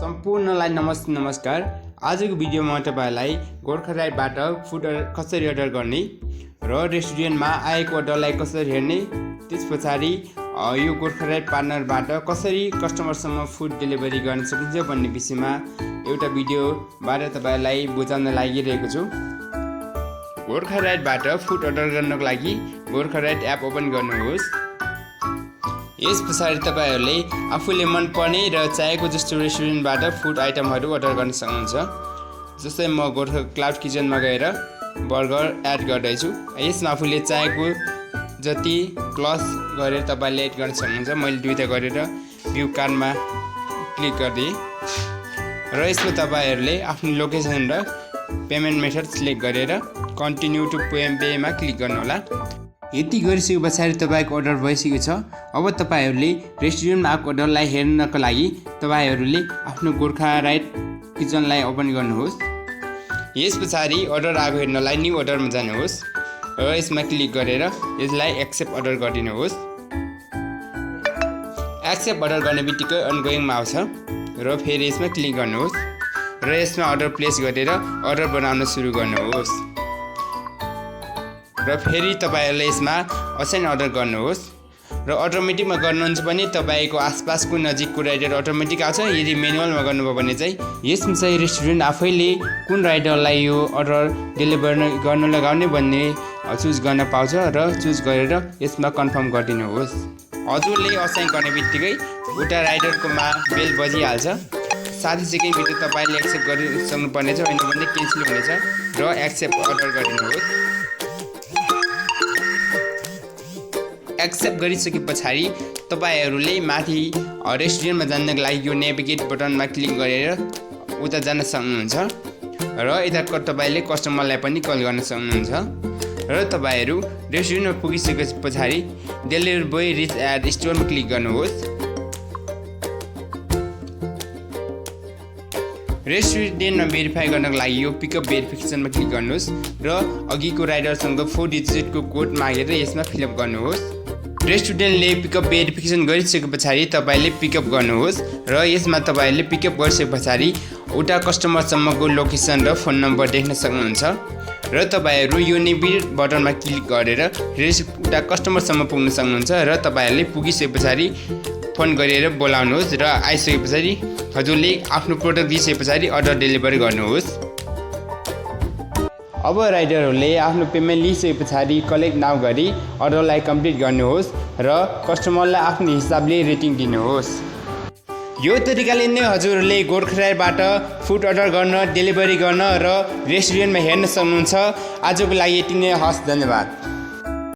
सम्पूर्णलाई नमस्कार। आजको भिडियोमा म तपाईलाई गोर्खा राइडबाट फुड कसरी अर्डर गर्ने र रेस्टुरेन्टमा आएको अर्डरलाई कसरी हेर्ने, त्यसपछि यो गोर्खा राइड पार्टनरबाट कसरी कस्टमरसम्म फुड डेलिभरी गर्न सकिन्छ भन्ने विषयमा एउटा भिडियोबाट तपाईलाई बुझाउन लागिरहेको छु। गोर्खा राइडबाट फुड अर्डर गर्नको लागि गोर्खा राइड एप ओपन गर्नुहोस्। यस पछाडि तपाईहरुले आफूले मन पर्ने र चाहेको जस्तो रेस्टुरेन्टबाट फुड आइटमहरु अर्डर गर्न सक्नुहुन्छ। जस्तै म गोर्खा क्लाउड किचनमा गएर बर्गर एड गर्दैछु। यसमा आफूले चाहेको जति प्लस गरेर तपाईले एड गर्न सक्नुहुन्छ। मैले दुईटा गरेर भ्यू कार्डमा क्लिक गर्दिए र यसमा तपाईहरुले आफ्नो लोकेसन र पेमेन्ट मेथड सिलेक्ट गरेर कन्टिन्यू टु पे मा क्लिक गर्नु होला। यति गरिसके पछाडि तपाईको अर्डर भइसकेको छ। अब तपाईहरुले रेस्टुरेन्टमा आएको अर्डरलाई हेर्नको लागि तपाईहरुले आफ्नो गोर्खा राइड किचनलाई ओपन गर्नुहोस्। यस पछाडि अर्डर आएको हेर्नलाई न्यू अर्डरमा जानुहोस् र यसमा क्लिक गरेर यसलाई एक्सेप्ट अर्डर गरिदिनुहोस्। एक्सेप्ट अर्डर गर्ने बित्तिकै अनगोइङमा आउँछ र फेरि यसमा क्लिक गर्नुहोस् र यसमा अर्डर प्लेस गरेर अर्डर बनाउन सुरु गर्नुहोस् र फेरि तपाईहरुले यसमा असाइन अर्डर गर्नुहोस् र अटोमेटिकमा गर्नुहुन्छ भने तपाईको आसपासको नजिकको राइडर अटोमेटिक आउँछ। यदि म्यानुअलमा गर्नुभयो भने चाहिँ यसमा चाहिँ रेस्टुरेन्ट आफैले कुन राइडरलाई यो अर्डर डेलिभर गर्न लगाउने भन्ने चुज गर्न पाउँछ र चुज गरेर यसमा कन्फर्म गरिदिनुहोस्। हजुरले असाइन गर्ने बित्तिकै एउटा राइडरकोमा बेल बजिहाल्छ। 60 सेकेन्डभित्र तपाईले एक्सेप्ट गरिसक्नु पर्नेछ, हैन भने क्यान्सल हुनेछ र एक्सेप्ट अर्डर गरिदिनुहोस्। एक्सेप्ट गरिसके पछाडि तपाईहरुले माथि रेस्टुरेन्टमा जानको लागि यो नेभिगेट बटनमा क्लिक गरेर उता जान सक्नुहुन्छ र यता तपाईले कस्टमरलाई पनि कल गर्न सक्नुहुन्छ र तपाईहरु रेस्टुरेन्टमा पुगिसके पछाडि डेलिभरी बोय रिच एट स्टोरमा क्लिक गर्नुहोस्। रेस्टुरेन्टमा भेरिफाई गर्नको लागि यो पिकअप भेरिफिकेसनमा क्लिक गर्नुहोस् र अघिको राइडरसँग 4 डिजिटको कोड मागेर यसमा फिलअप गर्नुहोस्। रेस्टुरेन्टले पिकअप भेरिफिकेसन गरिसके पछाडि तपाईले पिकअप गर्नुहोस् र यसमा तपाईले पिकअप गरिसके पछाडि उता कस्टमरसम्मको लोकेसन र फोन नम्बर देख्न सक्नुहुन्छ र तपाईहरु यो नेभिगेट बटनमा क्लिक गरेर उता कस्टमरसम्म पुग्न सक्नुहुन्छ र तपाईहरुले पुगिसके पछाडि फोन गरेर बोलाउनुहोस् र आइसके पछाडि हजुरले आफ्नो प्रोडक्ट दिइसके पछाडि अर्डर डेलिभरी गर्नुहोस्। अब राइडरहरूले आफ्नो पेमेन्ट लिइसके पछाडि कलेक्ट नाउ गरी अर्डरलाई कम्प्लिट गर्नुहोस् र कस्टमरलाई आफ्नो हिसाबले रेटिङ दिनुहोस्। यो तरिकाले नै हजुरहरूले गोर्खा राइडबाट फुड अर्डर गर्न, डेलिभरी गर्न र रेस्टुरेन्टमा हेर्न सक्नुहुन्छ। आजको लागि यति नै। हस्, धन्यवाद।